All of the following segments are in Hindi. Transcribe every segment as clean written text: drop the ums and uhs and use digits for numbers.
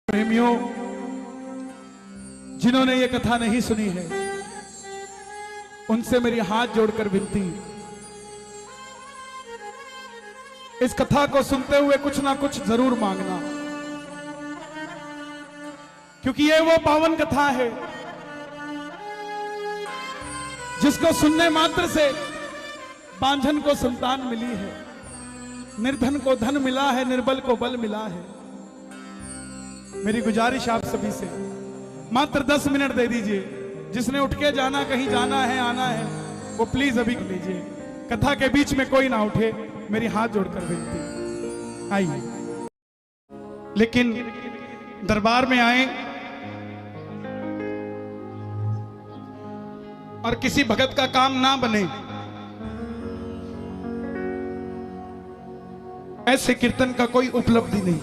प्रेमियों, जिन्होंने ये कथा नहीं सुनी है उनसे मेरी हाथ जोड़कर विनती, इस कथा को सुनते हुए कुछ ना कुछ जरूर मांगना, क्योंकि ये वो पावन कथा है जिसको सुनने मात्र से बांझन को संतान मिली है, निर्धन को धन मिला है, निर्बल को बल मिला है। मेरी गुजारिश आप सभी से, मात्र 10 मिनट दे दीजिए। जिसने उठ के जाना, कहीं जाना है, आना है, वो प्लीज अभी लीजिए। कथा के बीच में कोई ना उठे, मेरी हाथ जोड़कर विनती। आइए, लेकिन दरबार में आए और किसी भगत का काम ना बने, ऐसे कीर्तन का कोई उपलब्धि नहीं।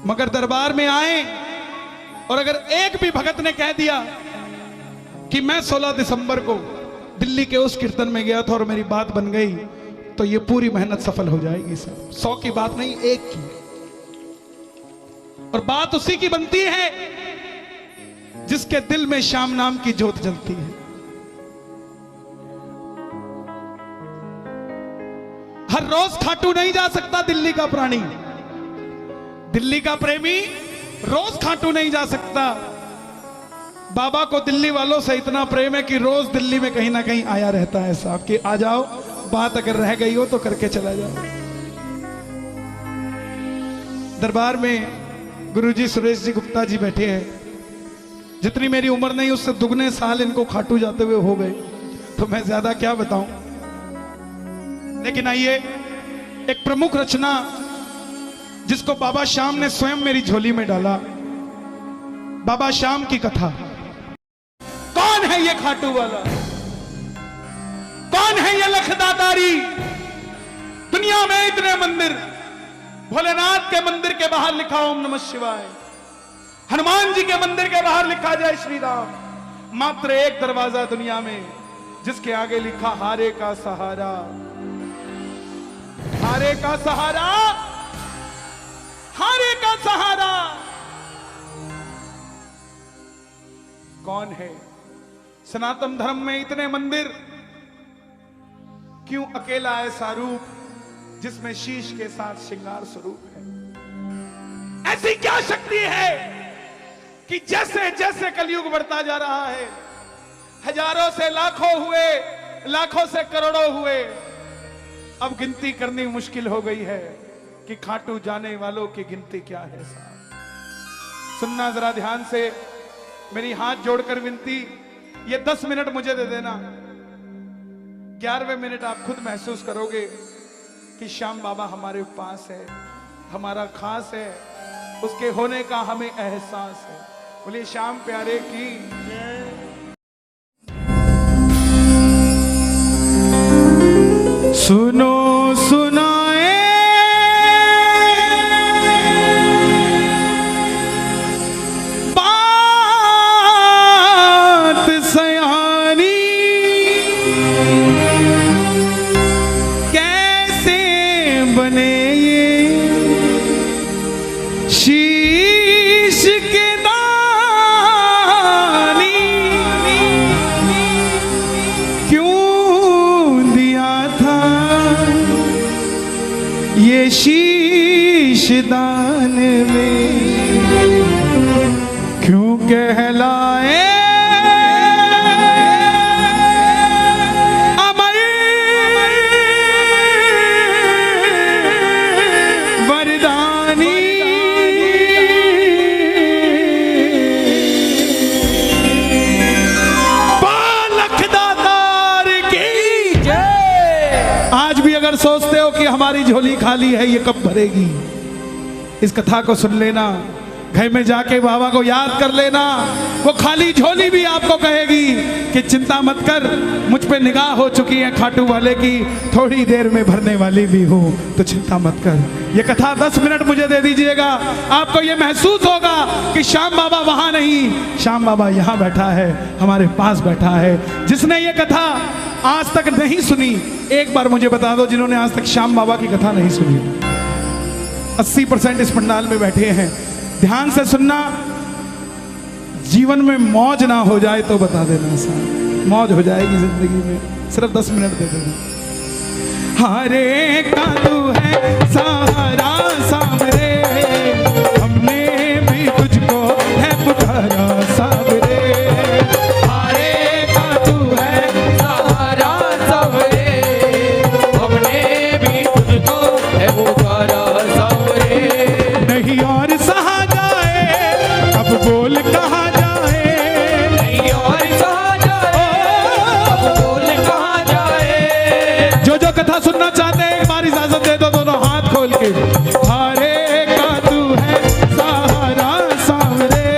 मगर दरबार में आए और अगर एक भी भगत ने कह दिया कि मैं 16 दिसंबर को दिल्ली के उस कीर्तन में गया था और मेरी बात बन गई, तो ये पूरी मेहनत सफल हो जाएगी सर। 100 की बात नहीं, 1 की। और बात उसी की बनती है जिसके दिल में श्याम नाम की ज्योत जलती है। हर रोज खाटू नहीं जा सकता दिल्ली का प्राणी, दिल्ली का प्रेमी रोज खाटू नहीं जा सकता। बाबा को दिल्ली वालों से इतना प्रेम है कि रोज दिल्ली में कहीं ना कहीं आया रहता है साहब, कि आ जाओ, बात अगर रह गई हो तो करके चला जाओ। दरबार में गुरुजी सुरेश जी गुप्ता जी बैठे हैं। जितनी मेरी उम्र नहीं, उससे दुगने साल इनको खाटू जाते हुए हो गए, तो मैं ज्यादा क्या बताऊं। लेकिन आइए, एक प्रमुख रचना जिसको बाबा श्याम ने स्वयं मेरी झोली में डाला, बाबा श्याम की कथा। कौन है ये खाटू वाला, कौन है ये लखदातारी? दुनिया में इतने मंदिर, भोलेनाथ के मंदिर के बाहर लिखा ओम नमः शिवाय, हनुमान जी के मंदिर के बाहर लिखा जय श्री राम। मात्र एक दरवाजा दुनिया में जिसके आगे लिखा हारे का सहारा, हारे का सहारा, हारे का सहारा। कौन है? सनातन धर्म में इतने मंदिर, क्यों अकेला ऐसा रूप जिसमें शीश के साथ श्रृंगार स्वरूप है? ऐसी क्या शक्ति है कि जैसे जैसे कलयुग बढ़ता जा रहा है, हजारों से लाखों हुए, लाखों से करोड़ों हुए, अब गिनती करनी मुश्किल हो गई है कि खाटू जाने वालों की गिनती क्या है साहब। सुनना जरा ध्यान से, मेरी हाथ जोड़कर विनती, ये 10 मिनट मुझे दे देना। 11वें मिनट आप खुद महसूस करोगे कि श्याम बाबा हमारे पास है, हमारा खास है, उसके होने का हमें एहसास है। बोलिए श्याम प्यारे की सुनो सुनाए बात सयानी, कैसे बने ये शीश के दानी, क्यों दिया था ये शीश दान में, क्यों कहलाए अमर वरदानी। पालख दातार की जय। आज भी अगर सोचते हो कि हमारी झोली खाली है, ये कब भरेगी, इस कथा को सुन लेना, घर में जाके बाबा को याद कर लेना। वो खाली झोली भी आपको कहेगी कि चिंता मत कर, मुझ पे निगाह हो चुकी है खाटू वाले की, थोड़ी देर में भरने वाली भी हूं, तो चिंता मत कर। ये कथा 10 मिनट मुझे दे दीजिएगा, आपको ये महसूस होगा कि श्याम बाबा वहां नहीं, श्याम बाबा यहां बैठा है, हमारे पास बैठा है। जिसने ये कथा आज तक नहीं सुनी, एक बार मुझे बता दो, जिन्होंने आज तक श्याम बाबा की कथा नहीं सुनी। 80% इस पंडाल में बैठे हैं, ध्यान से सुनना, जीवन में मौज ना हो जाए तो बता देना साहब, मौज हो जाएगी जिंदगी में, सिर्फ 10 मिनट दे देना। हरे का तू है सहारा सावरे, हमने भी तुझको है पुकारा सावरे। हरे का तू है सहारा सावरे, हमने भी तुझको है पुकारा सावरे। नहीं और सहा जाए, अब बोल कहाँ जाए, नहीं और सहा जाए, अब बोल कहाँ जाए। जो जो कथा सुनना चाहते हैं एक बार इजाजत दे दो दोनों हाथ खोल के। हरे का तू है सहारा सावरे,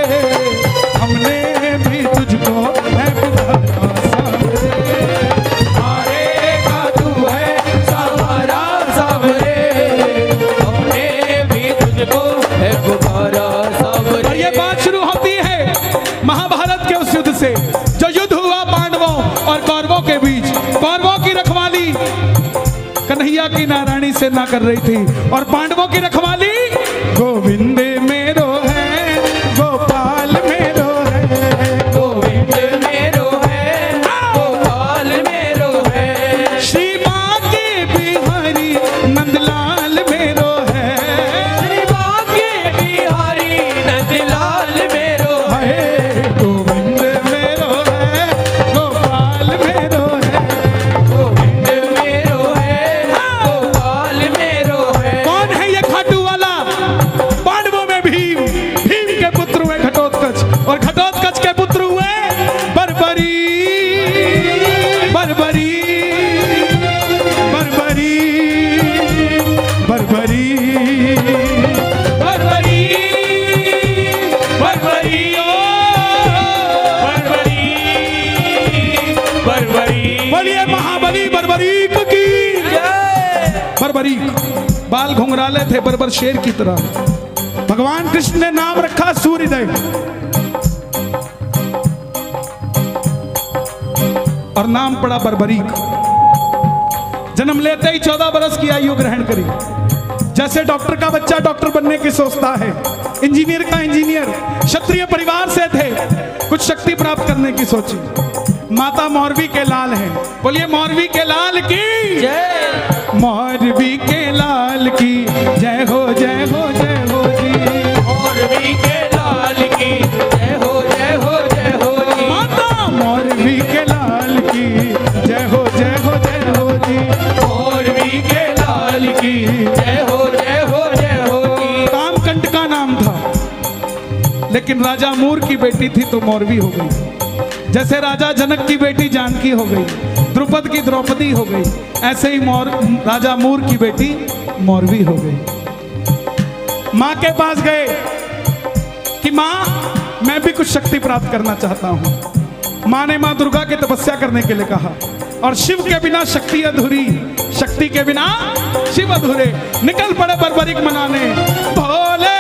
हमने भी तुझको है पुकारा सावरे। हरे का तू है सहारा सावरे, हमने भी तुझको है पुकारा सावरे। और ये बात शुरू होती है महाभारत के उस युद्ध से, जो युद्ध हुआ पांडवों और कौरवों के बीच। कौरवों की रखवाली कन्हैया की नारायणी सेना कर रही थी, और पांडवों की रखवाली गोविंद मेरो है, गोपाल मेरो है, गोविंद मेरो है, गोपाल मेरो है। श्री बांके बिहारी नंदलाल मेरो है, श्री बांके बिहारी नंदलाल मेरो है। गोविंद मेरो है, गोपाल मेरो है। गोविंद मेरो है, गोपाल मेरो है। कौन है ये खाटू वाला? पांडवों में भीम, भीम के पुत्र हुए घटोत्कच, और घटोत्कच के पुत्र हुए बर्बरी, बर्बरी, बर्बरी, बर्बरी, बर्बरी, बर्बरी, बर्बरी, बर्बरी। बोलिए महाबली बर्बरीक की जय। बर्बरीक बाल घुंघराले थे बर्बर शेर की तरह। भगवान कृष्ण ने नाम रखा सूर्यदेव, और नाम पड़ा बर्बरीक। जन्म लेते ही 14 बरस की आयु ग्रहण करी। जैसे डॉक्टर का बच्चा डॉक्टर बनने की सोचता है, इंजीनियर का इंजीनियर, क्षत्रिय परिवार से थे, कुछ शक्ति प्राप्त करने की सोची। माता मौरवी के लाल हैं, बोलिए मौरवी के लाल की जय। मौरवी के लाल की जय हो, जय हो, जय हो जी। मौरवी के लाल की जय हो, जय हो, जय हो जी। माता मौरवी के लाल की जय हो, जय हो, जय हो जी। मौरवी के लाल की जय हो, जय हो, जय हो जी। कामकंट का नाम था, लेकिन राजा मूर की बेटी थी तो मौरवी हो गई। जैसे राजा जनक की बेटी जानकी हो गई, द्रुपद की द्रौपदी हो गई, ऐसे ही राजा मूर की बेटी मौरवी हो गई। माँ के पास गए कि माँ मैं भी कुछ शक्ति प्राप्त करना चाहता हूँ। माँ ने माँ दुर्गा की तपस्या करने के लिए कहा, और शिव के बिना शक्ति अधूरी, शक्ति के बिना शिव अधूरे। निकल पड़े बर्बरीक मनाने, भोले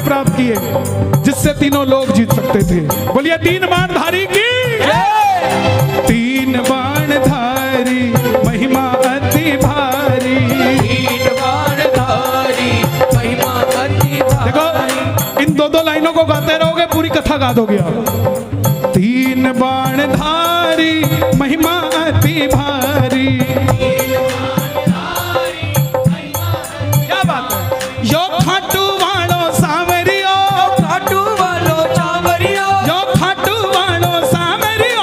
प्राप्त किए, जिससे तीनों लोग जीत सकते थे। बोलिए तीन बाणधारी की जय। तीन बाणधारी महिमा अति भारी, तीन बाणधारी महिमा अति भारी। देखो इन दो लाइनों को गाते रहोगे पूरी कथा गा दोगे आप। तीन बाणधारी महिमा अति भारी, क्या बात है। यो खाटू वालो सांवरियो, खाटू वालो सांवरियो, यो खाटू वालो सांवरियो,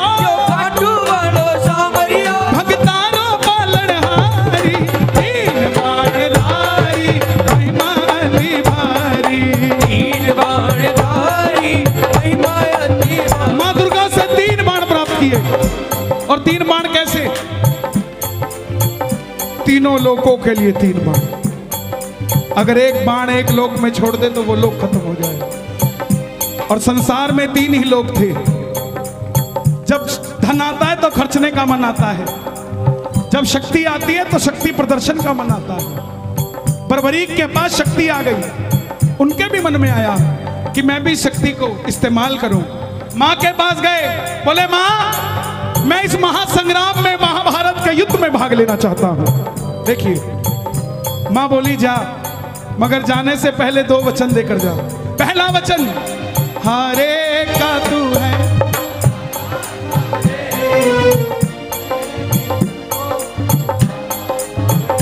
खाटू वालो सांवरियो। भगतारो पालनहारी, तीन बाणधारी तीनों लोकों के लिए 3 बाण। अगर एक बाण एक लोक में छोड़ दे तो वो लोक खत्म हो जाए। और संसार में 3 ही लोग थे। जब धन आता है तो खर्चने का मन आता है, जब शक्ति आती है तो शक्ति प्रदर्शन का मन आता है। बर्बरीक के पास शक्ति आ गई, उनके भी मन में आया कि मैं भी शक्ति को इस्तेमाल करूं। मां के पास गए, बोले मां मैं इस महासंग्राम में, महाभारत के युद्ध में भाग लेना चाहता हूं। देखिए मां बोली जा, मगर जाने से पहले 2 वचन देकर जाओ। पहला वचन हारे का तू है,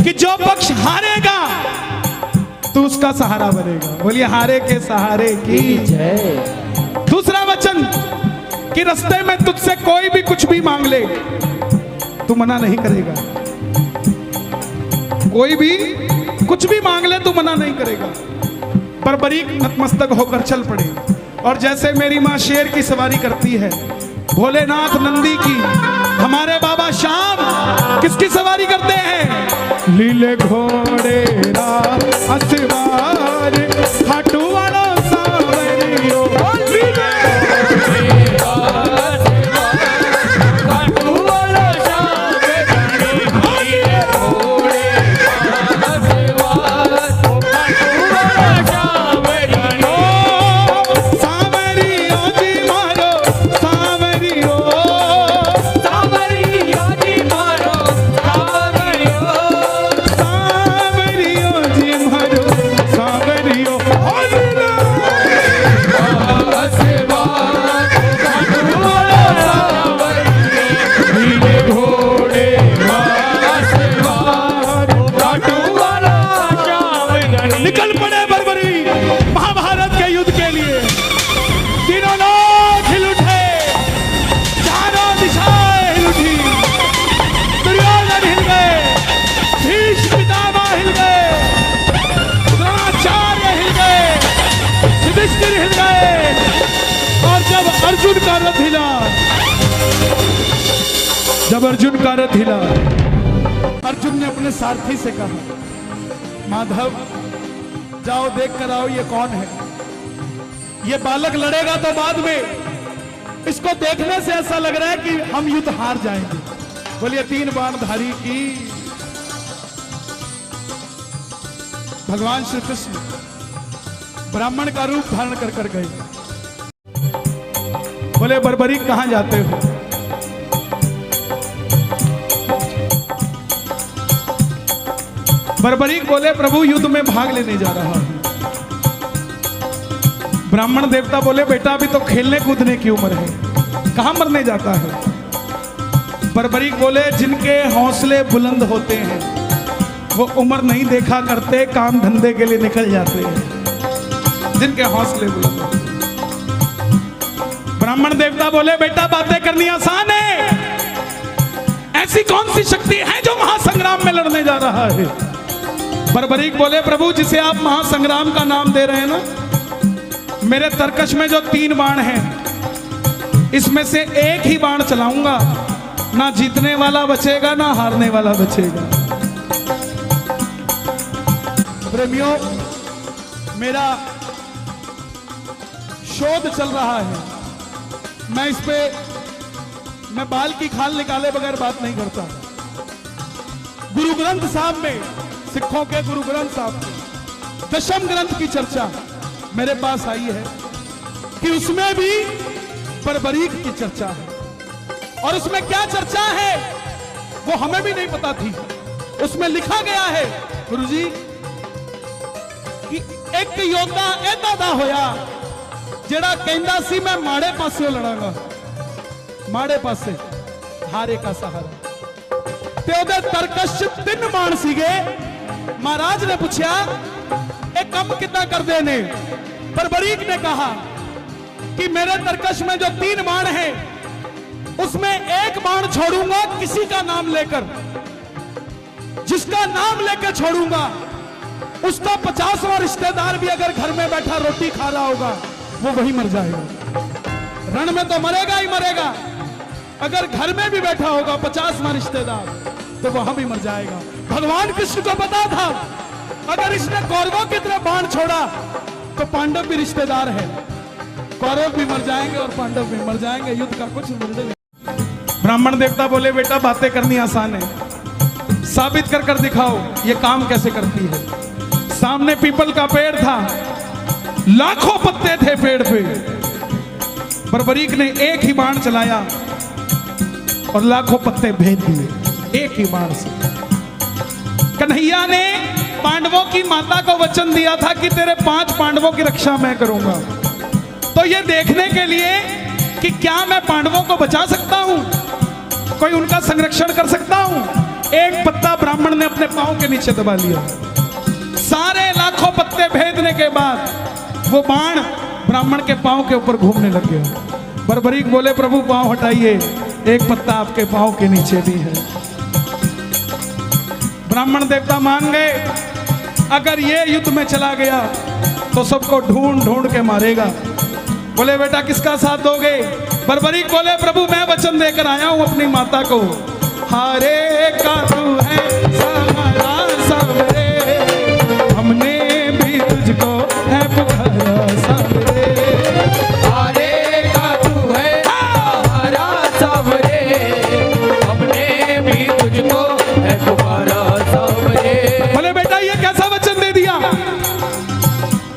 कि जो पक्ष हारेगा तू उसका सहारा बनेगा। बोलिए हारे के सहारे की जय। दूसरा वचन कि रास्ते में तुझसे कोई भी कुछ भी मांग ले तू मना नहीं करेगा। कोई भी कुछ भी मांग ले तू मना नहीं करेगा। बर्बरीक नतमस्तक होकर चल पड़े। और जैसे मेरी मां शेर की सवारी करती है, भोलेनाथ नंदी की, हमारे बाबा श्याम किसकी सवारी करते हैं? लीले घोड़े असवार खाटू वाला सावरियो। निकल पड़े बर्बरी महाभारत के युद्ध के लिए। तीनों लोग हिल उठे, चारों दिशाएं हिल उठी। दुर्योधन हिल गए, भीष्म पितामह हिल गए, द्रोणाचार्य हिल गए, युधिष्ठिर हिल गए। और जब अर्जुन का रथ हिला, अर्जुन ने अपने सारथी से कहा माधव जाओ देख कर आओ ये कौन है। ये बालक लड़ेगा तो बाद में, इसको देखने से ऐसा लग रहा है कि हम युद्ध हार जाएंगे। बोलिए 3 बाणधारी की। भगवान श्री कृष्ण ब्राह्मण का रूप धारण कर कर गए। बोले बर्बरीक कहां जाते हो? बर्बरीक बोले प्रभु युद्ध में भाग लेने जा रहा हूं। ब्राह्मण देवता बोले बेटा अभी तो खेलने कूदने की उम्र है, कहां मरने जाता है? बर्बरीक बोले जिनके हौसले बुलंद होते हैं वो उम्र नहीं देखा करते, काम धंधे के लिए निकल जाते हैं। जिनके हौसले बुलंद होते। ब्राह्मण देवता बोले बेटा बातें करनी आसान है, ऐसी कौन सी शक्ति है जो महासंग्राम में लड़ने जा रहा है? बर्बरीक बोले प्रभु जिसे आप महासंग्राम का नाम दे रहे हैं ना, मेरे तरकश में जो 3 बाण हैं इसमें से एक ही बाण चलाऊंगा, ना जीतने वाला बचेगा ना हारने वाला बचेगा। प्रेमियों मेरा शोध चल रहा है, मैं इस पे मैं बाल की खाल निकाले बगैर बात नहीं करता। गुरु ग्रंथ साहब में, सिखों के गुरु ग्रंथ साहब में 10वें ग्रंथ की चर्चा मेरे पास आई है कि उसमें भी बर्बरीक की चर्चा है। और उसमें क्या चर्चा है वो हमें भी नहीं पता थी। उसमें लिखा गया है गुरुजी कि एक योद्धा ऐसा दा होया जेड़ा कहंदा सी मैं माड़े पासे लड़ांगा, माड़े पासे हारे का सहारा। ते ओदे तरकश 3 बाण सीगे। महाराज ने पूछा एक कम कितना कर देने? बर्बरीक ने कहा कि मेरे तरकश में जो 3 बाण हैं उसमें एक बाण छोड़ूंगा किसी का नाम लेकर, जिसका नाम लेकर छोड़ूंगा उसका 50वां रिश्तेदार भी अगर घर में बैठा रोटी खा रहा होगा वो वही मर जाएगा। रण में तो मरेगा ही मरेगा, अगर घर में भी बैठा होगा 50वां रिश्तेदार तो वह भी मर जाएगा। भगवान कृष्ण को पता था अगर इसने कौरवों की तरफ बाण छोड़ा तो पांडव भी रिश्तेदार है, कौरव भी मर जाएंगे और पांडव भी मर जाएंगे, युद्ध का कुछ निर्णय नहीं। ब्राह्मण देवता बोले बेटा बातें करनी आसान है, साबित कर कर दिखाओ ये काम कैसे करती है। सामने पीपल का पेड़ था, लाखों पत्ते थे पेड़ पे। बर्बरीक ने एक ही बाण चलाया और लाखों पत्ते भेद दिए एक ही बाण से। कन्हैया ने पांडवों की माता को वचन दिया था कि तेरे 5 पांडवों की रक्षा मैं करूंगा। तो ये देखने के लिए कि क्या मैं पांडवों को बचा सकता हूं, कोई उनका संरक्षण कर सकता हूं, एक पत्ता ब्राह्मण ने अपने पांव के नीचे दबा लिया। सारे लाखों पत्ते भेदने के बाद वो बाण ब्राह्मण के पांव के ऊपर घूमने लग गया। बर्बरीक बोले प्रभु पांव हटाइए, एक पत्ता आपके पांव के नीचे भी है। ब्राह्मण देवता मान गए, अगर ये युद्ध में चला गया तो सबको ढूंढ ढूंढ के मारेगा। बोले बेटा किसका साथ दोगे? बर्बरीक बोले प्रभु मैं वचन देकर आया हूं अपनी माता को, हारे का तू है सहारा सबरे, हमने भी तुझको है पुकारा सबरे। हारे का तू है सहारा सबरे, हमने भी तुझको है पुकारा सबरे। बोले बेटा ये कैसा वचन दे दिया,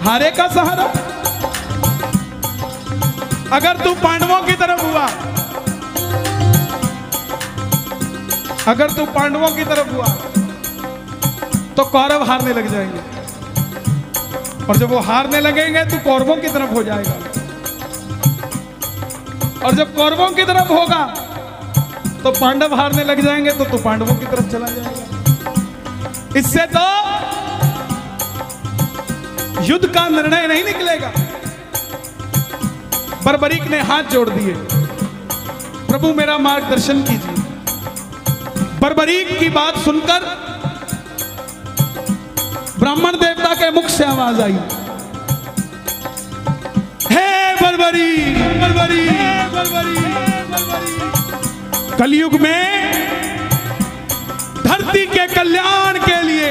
हारे का सहारा? अगर तू पांडवों की तरफ हुआ, अगर तू पांडवों की तरफ हुआ तो कौरव हारने लग जाएंगे, और जब वो हारने लगेंगे तो कौरवों की तरफ हो जाएगा, और जब कौरवों की तरफ होगा तो पांडव हारने लग जाएंगे तो तू पांडवों की तरफ चला जाएगा। इससे तो युद्ध का निर्णय नहीं निकलेगा। बर्बरीक ने हाथ जोड़ दिए, प्रभु मेरा मार्गदर्शन कीजिए। बर्बरीक की बात सुनकर ब्राह्मण देवता के मुख से आवाज आई, हे बर्बरीक, बर्बरीक, बर्बरीक, बर्बरीक। कलयुग में धरती के कल्याण के लिए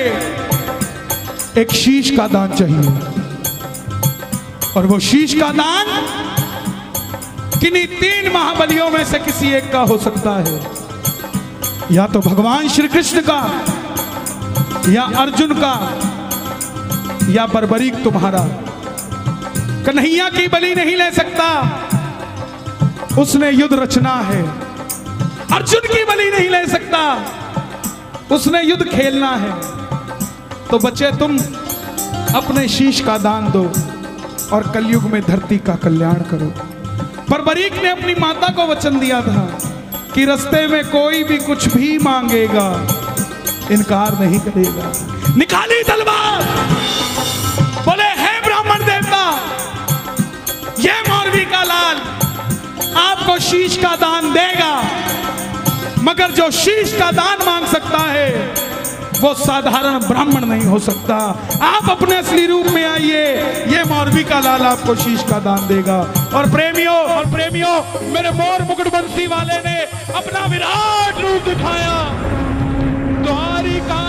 एक शीश का दान चाहिए, और वो शीश का दान किन्हीं 3 महाबलियों में से किसी एक का हो सकता है, या तो भगवान श्री कृष्ण का, या अर्जुन का, या बर्बरीक तुम्हारा। कन्हैया की बलि नहीं ले सकता, उसने युद्ध रचना है। अर्जुन की बलि नहीं ले सकता, उसने युद्ध खेलना है। तो बच्चे तुम अपने शीश का दान दो और कलयुग में धरती का कल्याण करो। बर्बरीक ने अपनी माता को वचन दिया था कि रास्ते में कोई भी कुछ भी मांगेगा इनकार नहीं करेगा। निकाली तलवार, बोले हे ब्राह्मण देवता, ये मौलवी का लाल आपको शीश का दान देगा, मगर जो शीश का दान मांग सकता है वो साधारण ब्राह्मण नहीं हो सकता। आप अपने असली रूप में आइए, ये मौलवी का लाल आपको शीश का दान देगा। और प्रेमियों मेरे मोर मुकुट बंसी वाले ने अपना विराट रूप दिखाया। द्वारी का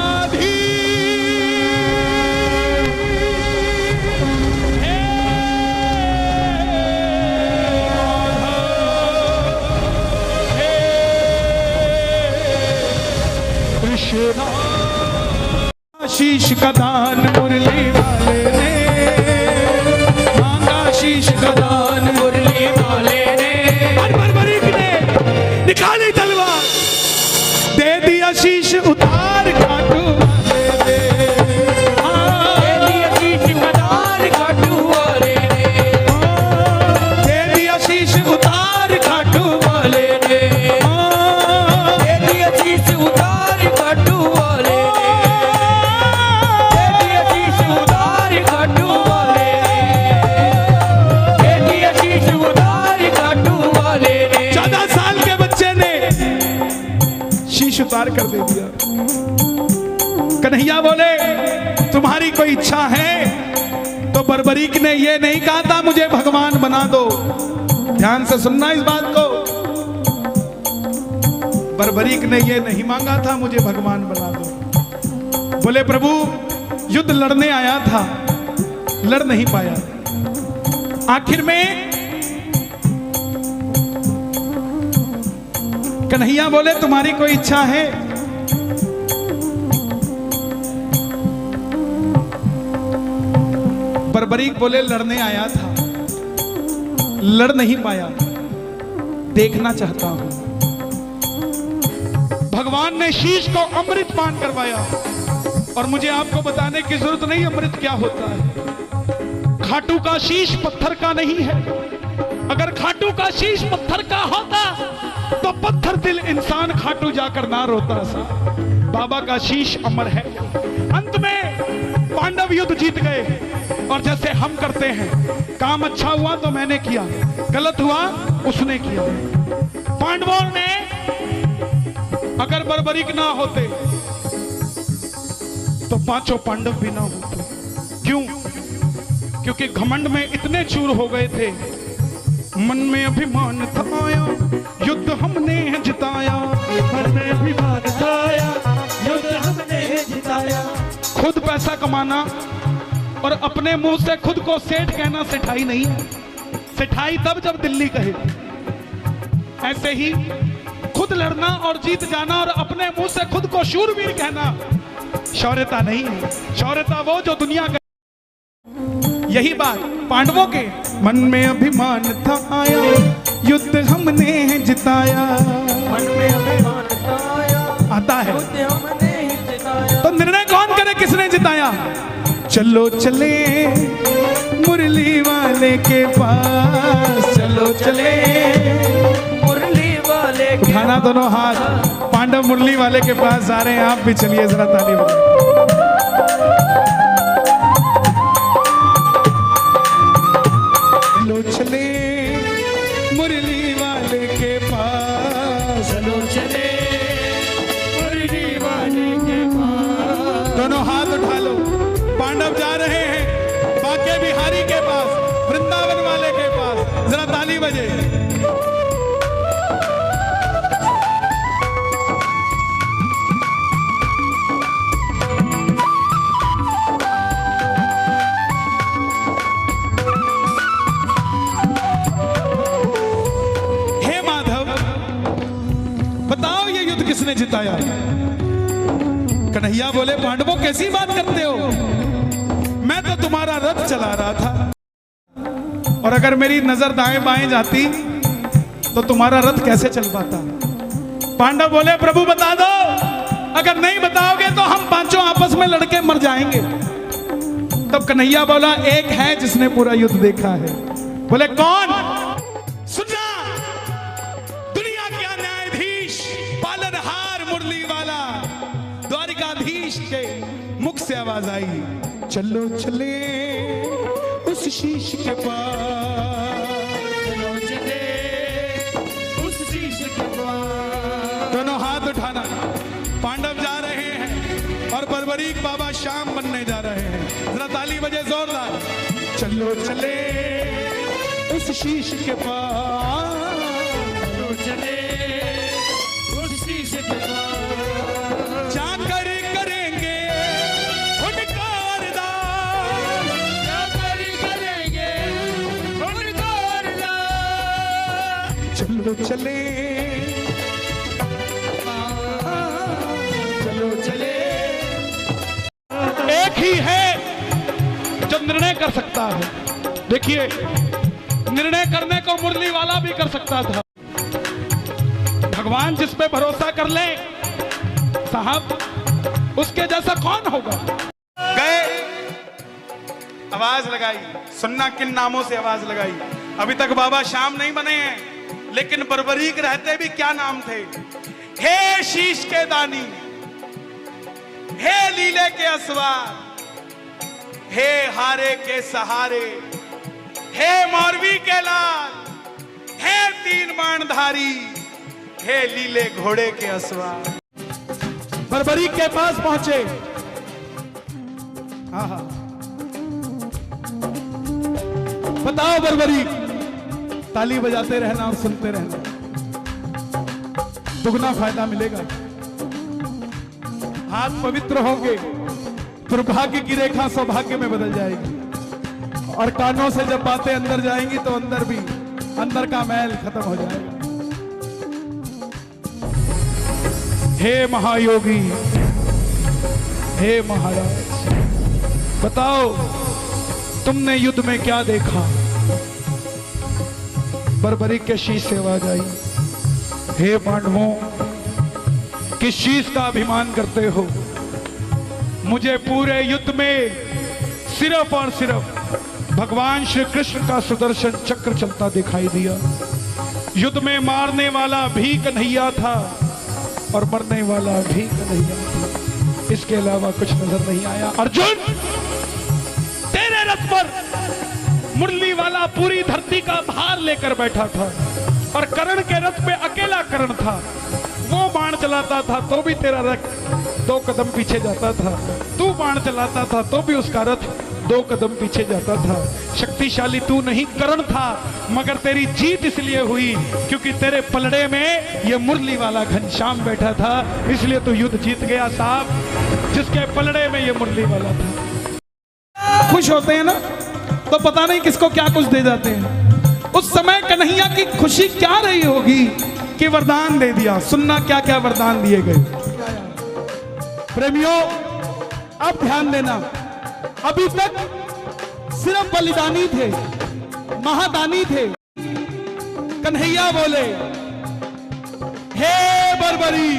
शीश का दान मुरली वाले ने मांगा, शीश का दान मुरली वाले ने। बर्बरीक ने निकाली तलवार, दे दिया शीश उतार खाटू वाले ने, दे दिया शीश उतार खाटू वाले ने, दे दिया शीश उतार खाटू वाले ने, दे दिया शीश उतार खाटू वाले। उतार कर दे दिया। कन्हैया बोले तुम्हारी कोई इच्छा है? तो बर्बरीक ने ये नहीं कहा था मुझे भगवान बना दो। ध्यान से सुनना इस बात को, बर्बरीक ने ये नहीं मांगा था मुझे भगवान बना दो। बोले प्रभु युद्ध लड़ने आया था, लड़ नहीं पाया। आखिर में कन्हैया बोले तुम्हारी कोई इच्छा है? बर्बरीक बोले लड़ने आया था, लड़ नहीं पाया, देखना चाहता हूं। भगवान ने शीश को अमृत पान करवाया और मुझे आपको बताने की जरूरत नहीं अमृत क्या होता है। खाटू का शीश पत्थर का नहीं है। अगर खाटू का शीश पत्थर का होता तो पत्थर दिल इंसान खाटू जाकर ना रोता सा। बाबा का शीश अमर है। अंत में पांडव युद्ध जीत गए और जैसे हम करते हैं, काम अच्छा हुआ तो मैंने किया, गलत हुआ उसने किया। पांडवों ने अगर बर्बरीक ना होते तो पांचों पांडव भी ना होते। क्यों? क्योंकि घमंड में इतने चूर हो गए थे, मन में अभिमान था आया, युद्ध हमने जिताया। मन में अभिमान था आया, युद्ध हमने जिताया। खुद पैसा कमाना और अपने मुंह से खुद को सेठ कहना सेठाई नहीं है। सेठाई तब जब दिल्ली कहे। ऐसे ही खुद लड़ना और जीत जाना और अपने मुंह से खुद को शूरवीर कहना शौर्यता नहीं है। शौर्यता वो जो दुनिया का। यही बात पांडवों के मन में अभिमान था आया, युद्ध हमने जिताया। मन में अभिमान था आया, आता है युद्ध हमने जिताया। तो निर्णय कौन करे किसने जिताया? चलो चले मुरली वाले के पास, चलो चले मुरली वाले के उठाना दोनों हाथ। पांडव मुरली वाले के पास जा रहे हैं, आप भी चलिए जरा ताली बजाइए। चलो चले मुरली वाले के पास, चलो चले मुरली वाले के पास। दोनों हाथ उठा लो। पांडव जा रहे हैं बांके बिहारी के पास, वृंदावन वाले के पास। जरा ताली बजे। हे माधव, बताओ ये युद्ध किसने जिताया? कन्हैया बोले पांडवों कैसी बात करते हो? मैं तो तुम्हारा रथ चला रहा था और अगर मेरी नजर दाएं बाएं जाती तो तुम्हारा रथ कैसे चल पाता? पांडव बोले प्रभु बता दो, अगर नहीं बताओगे तो हम पांचों आपस में लड़के मर जाएंगे। तब कन्हैया बोला एक है जिसने पूरा युद्ध देखा है। बोले कौन? सुनना, दुनिया का न्यायाधीश पालनहार मुरली वाला द्वारिकाधीश के मुख से आवाज आई, चलो चले उस शीश के पास, चलो चले उस शीश के पास। दोनों हाथ उठाना। पांडव जा रहे हैं और बर्बरीक बाबा शाम बनने जा रहे हैं। जरा ताली बजे जोरदार। चलो चले उस शीश के पास, चलो चले उस शीश के पास। जाकर करेंगे उनका अरदास, जाकर करेंगे उनका अरदास। चलो चले चलो चले। एक ही है जो निर्णय कर सकता है। देखिए, निर्णय करने को मुरली वाला भी कर सकता था। भगवान जिस पे भरोसा कर ले साहब, उसके जैसा कौन होगा? गए, आवाज लगाई। सुनना किन नामों से आवाज लगाई। अभी तक बाबा शाम नहीं बने हैं, लेकिन बर्बरीक रहते भी क्या नाम थे? हे शीश के दानी, हे लीले के असवार, हे हारे के सहारे, हे मौरवी के लाल, हे तीन बाणधारी, हे लीले घोड़े के असवार। बर्बरीक के पास पहुंचे। आहा, बताओ बर्बरीक, ताली बजाते रहना और सुनते रहना, दुगना फायदा मिलेगा। हाथ पवित्र होंगे, दुर्भाग्य की रेखा सौभाग्य में बदल जाएगी। और कानों से जब बातें अंदर जाएंगी तो अंदर भी, अंदर का मैल खत्म हो जाएगा। हे महायोगी, हे महाराज, बताओ तुमने युद्ध में क्या देखा? बर्बरी के शीश से आवाज आई, हे पांडवों, किस शीश का अभिमान करते हो? मुझे पूरे युद्ध में सिर्फ और सिर्फ भगवान श्री कृष्ण का सुदर्शन चक्र चलता दिखाई दिया। युद्ध में मारने वाला भी कन्हैया था और मरने वाला भी कन्हैया था, इसके अलावा कुछ नजर नहीं आया। अर्जुन, तेरे रथ पर मुरली वाला पूरी धरती का भार लेकर बैठा था और कर्ण के रथ पे अकेला कर्ण था। वो बाण चलाता था तो भी तेरा रथ 2 कदम पीछे जाता था, तू बाण चलाता था तो भी उसका रथ 2 कदम पीछे जाता था। शक्तिशाली तू नहीं कर्ण था, मगर तेरी जीत इसलिए हुई क्योंकि तेरे पलड़े में ये मुरली वाला घनश्याम बैठा था, इसलिए तू युद्ध जीत गया साहब, जिसके पलड़े में ये मुरली वाला था। खुश होते हैं ना तो पता नहीं किसको क्या कुछ दे जाते हैं। उस समय कन्हैया की खुशी क्या रही होगी कि वरदान दे दिया। सुनना क्या क्या वरदान दिए गए। प्रेमियों, अब ध्यान देना, अभी तक सिर्फ बलिदानी थे, महादानी थे। कन्हैया बोले, हे बर्बरी,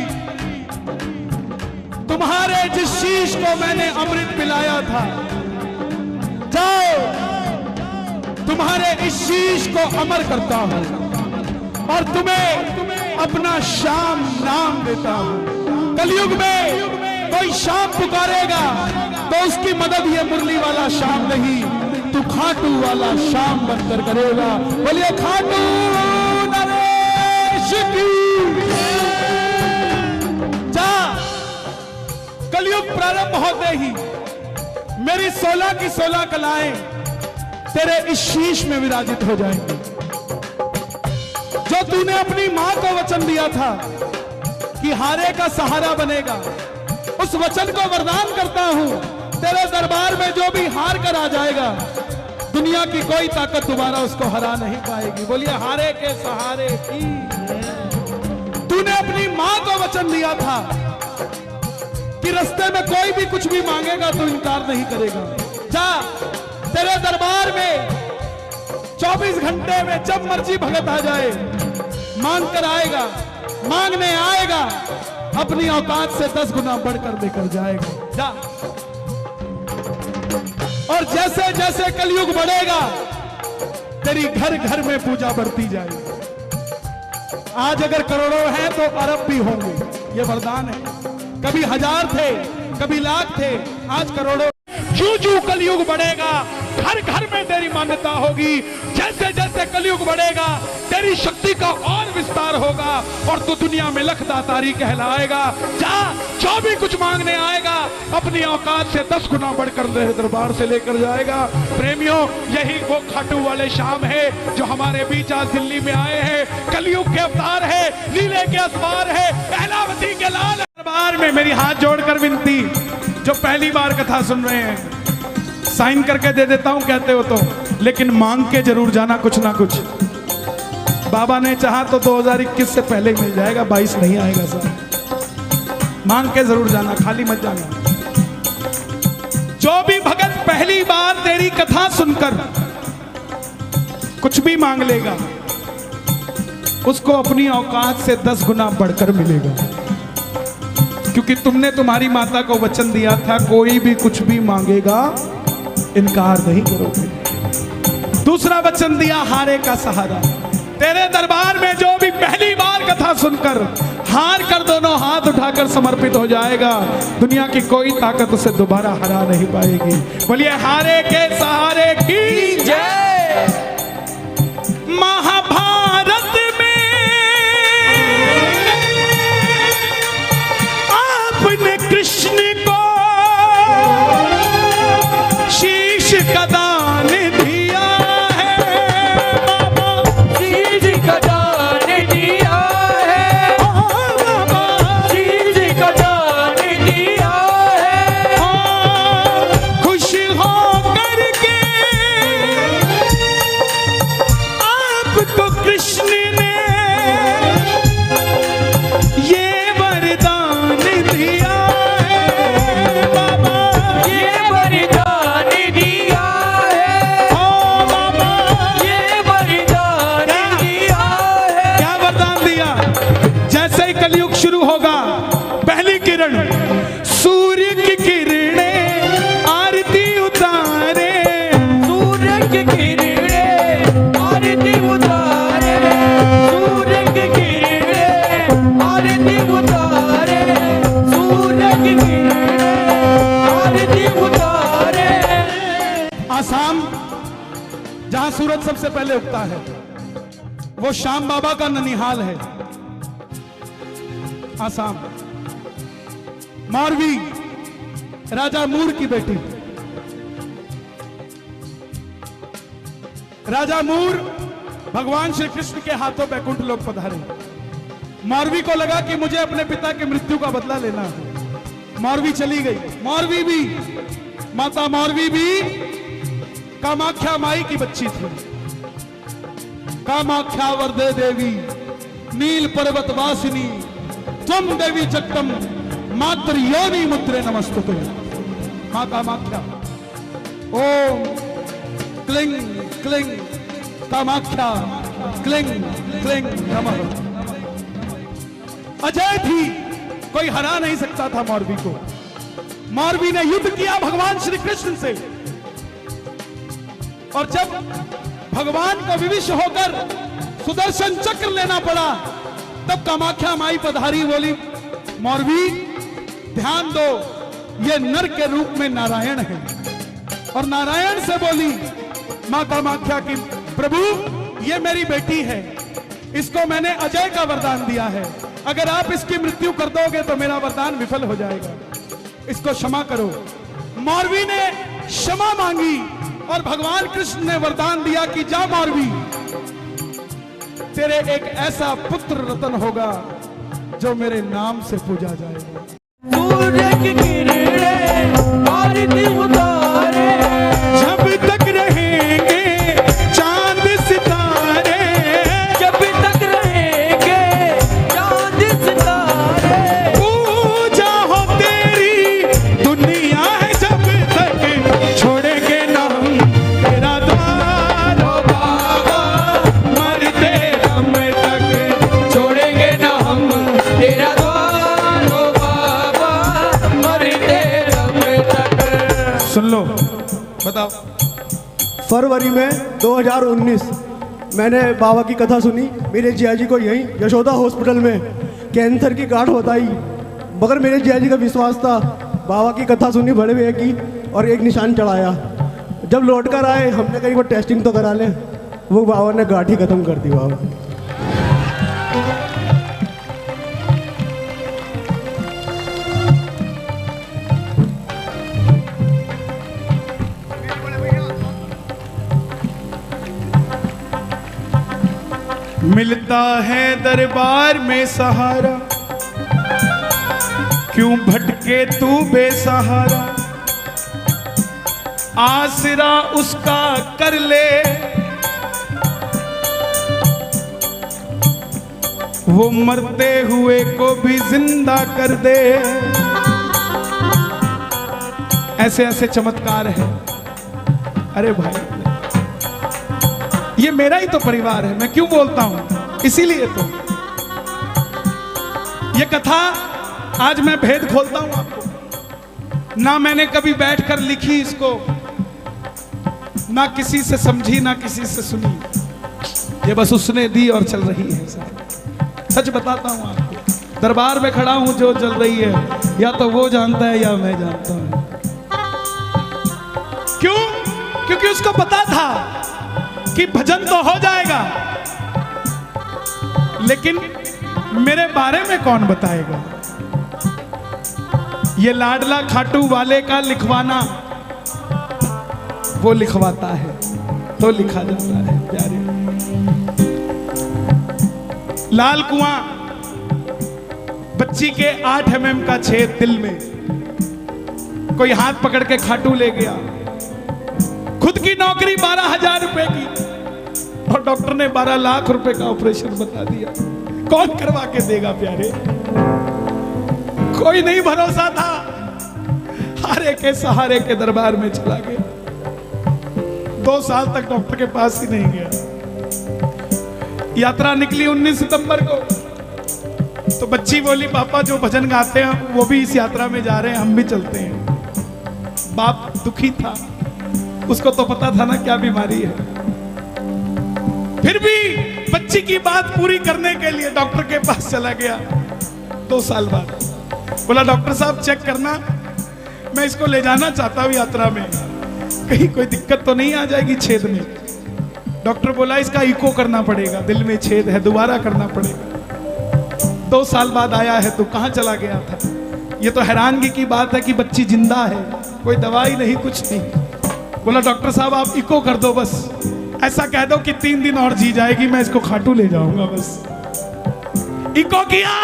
तुम्हारे जिस शीश को मैंने अमृत पिलाया था, जाओ तुम्हारे इस शीश को अमर करता हूं और तुम्हें अपना श्याम नाम देता हूं। कलयुग में कोई श्याम पुकारेगा तो उसकी मदद ये मुरली वाला श्याम नहीं, तू खाटू वाला श्याम बनकर करेगा। बोलिए खाटू नरेश की। जा, कलयुग प्रारंभ होते ही मेरी 16 की 16 कलाएं तेरे इस शीश में विराजित हो जाएंगी। जो तूने अपनी मां को वचन दिया था कि हारे का सहारा बनेगा, उस वचन को वरदान करता हूं, तेरे दरबार में जो भी हार कर आ जाएगा, दुनिया की कोई ताकत दोबारा उसको हरा नहीं पाएगी। बोलिए हारे के सहारे की। तूने अपनी मां को वचन दिया था कि रास्ते में कोई भी कुछ भी मांगेगा तो इनकार नहीं करेगा। जा, तेरे दरबार में 24 घंटे में जब मर्जी भगत आ जाए, मांग कर आएगा, मांगने आएगा, अपनी औकात से 10 गुना बढ़कर लेकर जाएगा। जा, और जैसे जैसे कलयुग बढ़ेगा, तेरी घर घर में पूजा बढ़ती जाएगी। आज अगर करोड़ों हैं तो अरब भी होंगे, ये वरदान है। कभी 1000 थे, कभी लाख थे, आज करोड़ों। जू कलयुग बढ़ेगा, घर घर में तेरी मान्यता होगी। जैसे जैसे कलयुग बढ़ेगा, तेरी शक्ति का और विस्तार होगा और तू दुनिया में लखदातारी कहलाएगा। जा, जो भी कुछ मांगने आएगा, अपनी औकात से 10 गुना बढ़कर दरबार से लेकर जाएगा। प्रेमियों, यही वो खाटू वाले श्याम है जो हमारे बीच आज दिल्ली में आए हैं। कलयुग के अवतार है, लीले के असवार है, पहलावती के लाल। दरबार में मेरी हाथ जोड़कर विनती, जो पहली बार कथा सुन रहे हैं, साइन करके दे देता हूं कहते हो तो, लेकिन मांग के जरूर जाना कुछ ना कुछ। बाबा ने चाहा तो 2021 से पहले मिल जाएगा, 22 नहीं आएगा सर। मांग के जरूर जाना, खाली मत जाना। जो भी भगत पहली बार तेरी कथा सुनकर कुछ भी मांग लेगा, उसको अपनी औकात से 10 गुना बढ़कर मिलेगा, क्योंकि तुमने तुम्हारी माता को वचन दिया था, कोई भी कुछ भी मांगेगा इनकार नहीं करोगे। दूसरा वचन दिया, हारे का सहारा। तेरे दरबार में जो भी पहली बार कथा सुनकर हार कर दोनों हाथ उठाकर समर्पित हो जाएगा, दुनिया की कोई ताकत उसे दोबारा हरा नहीं पाएगी। बोलिए हारे के सहारे की जय। महाभारत में आपने कृष्ण को शीश का दान दिया है, बाबा शीश का दान दिया है, बाबा शीश का दान दिया जहां सूरज सबसे पहले उगता है, वो श्याम बाबा का ननिहाल है, आसाम। मारवी, राजा मूर की बेटी। राजा मूर भगवान श्री कृष्ण के हाथों बैकुंठ लोक पधारे। मारवी को लगा कि मुझे अपने पिता की मृत्यु का बदला लेना है। मारवी चली गई। मारवी भी, माता मारवी भी कामाख्या माई की बच्ची थी। कामाख्या वरदे देवी नील पर्वत वासिनी त्वम देवी जगदम मातृ योनि मुद्रे नमस्तुते। मां कामाख्या। ओम क्लिंग क्लिंग कामाख्या क्लिंग क्लिंग नमः। अजय थी, कोई हरा नहीं सकता था मारवी को। मारवी ने युद्ध किया भगवान श्री कृष्ण से, और जब भगवान को विविश होकर सुदर्शन चक्र लेना पड़ा, तब कामाख्या माई पधारी, बोली मारवी ध्यान दो, ये नर के रूप में नारायण है। और नारायण से बोली मां कामाख्या की, प्रभु ये मेरी बेटी है, इसको मैंने अजय का वरदान दिया है, अगर आप इसकी मृत्यु कर दोगे तो मेरा वरदान विफल हो जाएगा, इसको क्षमा करो। मारवी ने क्षमा मांगी और भगवान कृष्ण ने वरदान दिया कि जा मारवी, तेरे एक ऐसा पुत्र रतन होगा जो मेरे नाम से पूजा जाएगा। सूर्य की किरणें आरती उतारे, जब तक रहेंगे चांद सितारे, जब तक रहेंगे चांद सितारे, पूजा हो तेरी दुनिया है जब तक, छोड़ेंगे ना हम तेरा द्वार ओ बाबा, मरते दम तक छोड़ेंगे ना हम तेरा द्वार ओ बाबा, मरते दम तक। सुन लो, बताओ। फरवरी में 2019 मैंने बाबा की कथा सुनी। मेरे जिया जी को यहीं यशोदा हॉस्पिटल में कैंसर की गांठ बताई, मगर मेरे जिया जी का विश्वास था। बाबा की कथा सुनी बड़े भैया की, और एक निशान चढ़ाया। जब लौट कर आए, हमने कहीं वो टेस्टिंग तो करा लें, वो बाबा ने गांठ ही खत्म कर दी। बाबा मिलता है दरबार में सहारा, क्यों भटके तू बेसहारा, आसरा उसका कर ले, वो मरते हुए को भी जिंदा कर दे। ऐसे ऐसे चमत्कार है। अरे भाई, ये मेरा ही तो परिवार है, मैं क्यों बोलता हूं, इसीलिए तो ये कथा आज मैं भेद खोलता हूं आपको। ना मैंने कभी बैठकर लिखी इसको, ना किसी से समझी, ना किसी से सुनी, ये बस उसने दी और चल रही है। सच बताता हूं आपको, दरबार में खड़ा हूं, जो चल रही है या तो वो जानता है या मैं जानता हूं। क्यों? क्योंकि उसको पता था कि भजन तो हो जाएगा, लेकिन मेरे बारे में कौन बताएगा। ये लाडला खाटू वाले का लिखवाना, वो लिखवाता है तो लिखा जाता है। प्यारे लाल कुआं, बच्ची के 8 mm का छेद दिल में, कोई हाथ पकड़ के खाटू ले गया। खुद की नौकरी 12,000 रुपए की, और डॉक्टर ने 12 लाख रुपए का ऑपरेशन बता दिया। कौन करवा के देगा प्यारे? कोई नहीं भरोसा था, हारे के सहारे के दरबार में चला गया। 2 साल तक डॉक्टर के पास ही नहीं गया। यात्रा निकली 19 सितंबर को, तो बच्ची बोली पापा जो भजन गाते हैं वो भी इस यात्रा में जा रहे हैं, हम भी चलते हैं। बाप दुखी था, उसको तो पता था ना क्या बीमारी है। फिर भी बच्ची की बात पूरी करने के लिए डॉक्टर के पास चला गया 2 साल बाद। बोला डॉक्टर साहब चेक करना, मैं इसको ले जाना चाहता हूं यात्रा में, कहीं कोई दिक्कत तो नहीं आ जाएगी छेद में। डॉक्टर बोला इसका इको करना पड़ेगा, दिल में छेद है, दोबारा करना पड़ेगा। 2 साल बाद आया है, तो कहाँ चला गया था? ये तो हैरानगी की बात है कि बच्ची जिंदा है, कोई दवाई नहीं, कुछ नहीं। बोला डॉक्टर साहब आप इको कर दो, बस ऐसा कह दो कि 3 दिन और जी जाएगी, मैं इसको खाटू ले जाऊंगा। बस इको किया,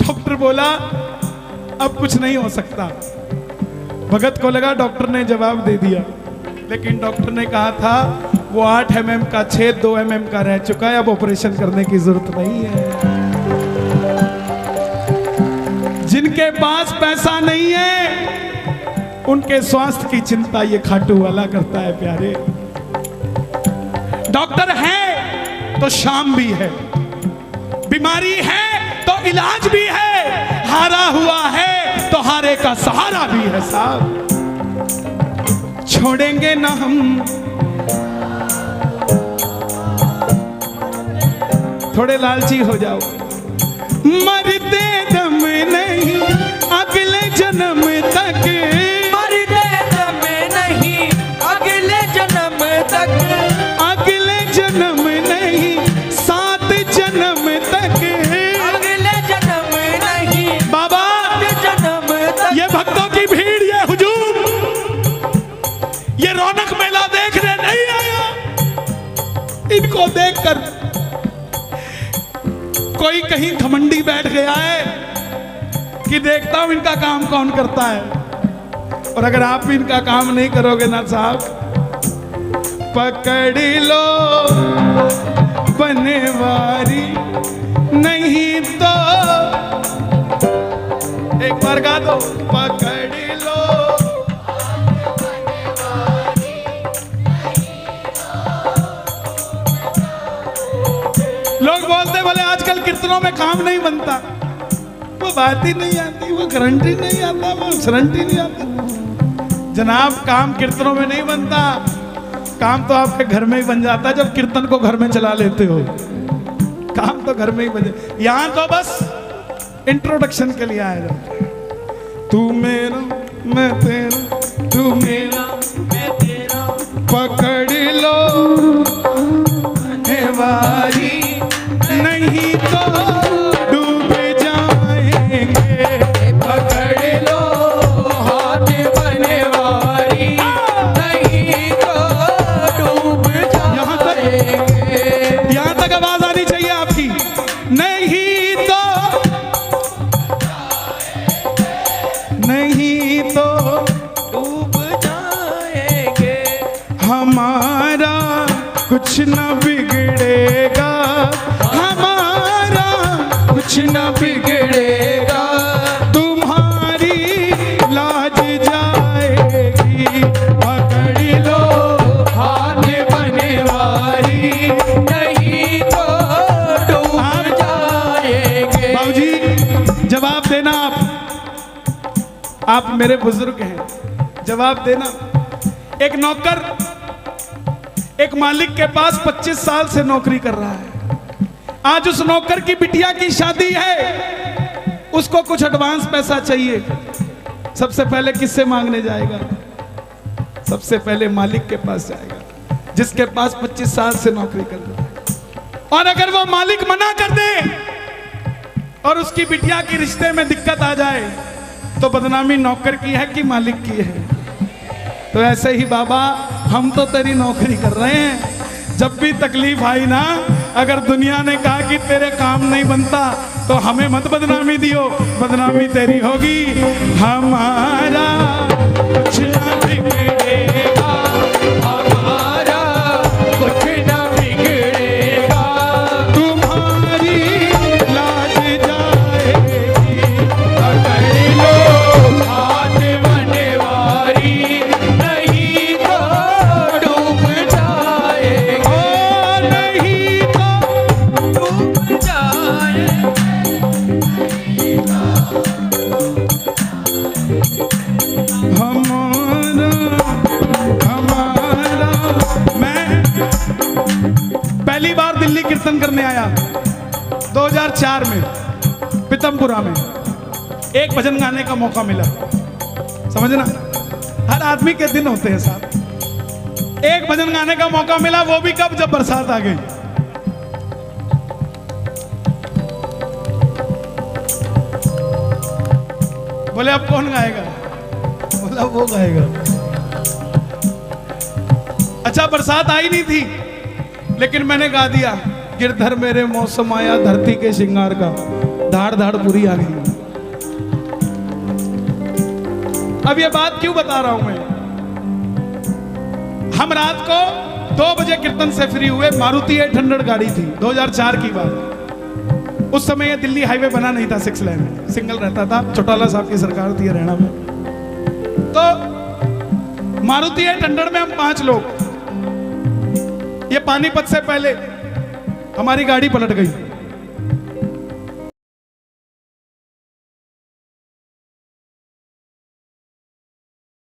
डॉक्टर बोला अब कुछ नहीं हो सकता। भगत को लगा डॉक्टर ने जवाब दे दिया, लेकिन डॉक्टर ने कहा था वो 8 mm का छेद 2 mm का रह चुका है, अब ऑपरेशन करने की जरूरत नहीं है। जिनके पास पैसा नहीं है उनके स्वास्थ्य की चिंता ये खाटू वाला करता है प्यारे। डॉक्टर है तो शाम भी है, बीमारी है तो इलाज भी है, हारा हुआ है तो हारे का सहारा भी है साहब। छोड़ेंगे ना हम, थोड़े लालची हो जाओ। मरते दम नहीं अगले जन्म तक, मरते दम नहीं अगले जन्म तक, अगले जन्म नहीं 7 जन्म तक, अगले जन्म नहीं बाबा जन्म तक। ये भक्तों की भीड़, ये हुजूम, ये रौनक मेला देखने नहीं आया। इनको देखकर कोई कहीं घमंडी बैठ गया है कि देखता हूं इनका काम कौन करता है। और अगर आप भी इनका काम नहीं करोगे ना साहब, पकड़ लो बनवारी, नहीं तो एक बार गा दो, पकड़ लो। लोग बोलते बोले आजकल कीर्तनों में काम नहीं बनता, वो बात ही नहीं आती, वो गारंटी नहीं आता, वो गारंटी नहीं आता। जनाब काम कीर्तनों में नहीं बनता, काम तो आपके घर में ही बन जाता है जब कीर्तन को घर में चला लेते हो। काम तो घर में ही बन जाता, यहां तो बस इंट्रोडक्शन के लिए आया जाता है। तू मेरा मैं तेरा, तू मेरा मैं तेरा, पकड़ लो वारी, नहीं तो डूब जाएंगे। पकड़ लो हाथ बनवारी, नहीं तो डूब जाएंगे। यहां तक आवाज आनी चाहिए आपकी, नहीं तो, नहीं तो डूब जाएंगे। हमारा कुछ न बिगड़ेगा, हमारा कुछ न बिगड़ेगा, तुम्हारी लाज जाएगी। पकड़ लो हाथ बनवारी, नहीं तो डूब जाएंगे। बाबूजी जवाब देना, आप मेरे बुजुर्ग हैं, जवाब देना। एक नौकर एक मालिक के पास 25 साल से नौकरी कर रहा है। आज उस नौकर की बिटिया की शादी है, उसको कुछ एडवांस पैसा चाहिए। सबसे पहले किससे मांगने जाएगा? सबसे पहले मालिक के पास जाएगा, जिसके पास 25 साल से नौकरी कर रहा है। और अगर वो मालिक मना कर दे और उसकी बिटिया की रिश्ते में दिक्कत आ जाए, तो बदनामी नौकर की है कि मालिक की है? तो ऐसे ही बाबा हम तो तेरी नौकरी कर रहे हैं, जब भी तकलीफ आई ना, अगर दुनिया ने कहा कि तेरे काम नहीं बनता तो हमें मत बदनामी दियो, बदनामी तेरी होगी। हमारा कुछ ना बिगड़ेगा, हमारा कुछ न बिगड़ेगा, तुम्हारी लाज जाएगी। पकड़ लो हाथ बनवारी, नहीं तो डूब जाएंगे। ओ नहीं तो डूब जाएंगे। हमारा हमारा मैं पहली बार दिल्ली कीर्तन करने आया 2004 में पीतमपुरा में। एक भजन गाने का मौका मिला, समझना हर आदमी के दिन होते हैं साहब। एक भजन गाने का मौका मिला, वो भी कब, जब बरसात आ गई। बोले अब कौन गाएगा? बोला वो गाएगा। अच्छा बरसात आई नहीं थी, लेकिन मैंने गा दिया, गिरधर मेरे मौसम आया धरती के श्रृंगार का, धाड़ धाड़ पूरी आ गई। अब ये बात क्यों बता रहा हूं मैं? हम रात को 2 बजे कीर्तन से फ्री हुए, मारुति 800 गाड़ी थी, 2004 की बात। उस समय ये दिल्ली हाईवे बना नहीं था, 6 लेन सिंगल रहता था, चौटाला साहब की सरकार थी हरियाणा में। तो मारुति 800 में हम 5 लोग, ये पानीपत से पहले हमारी गाड़ी पलट गई।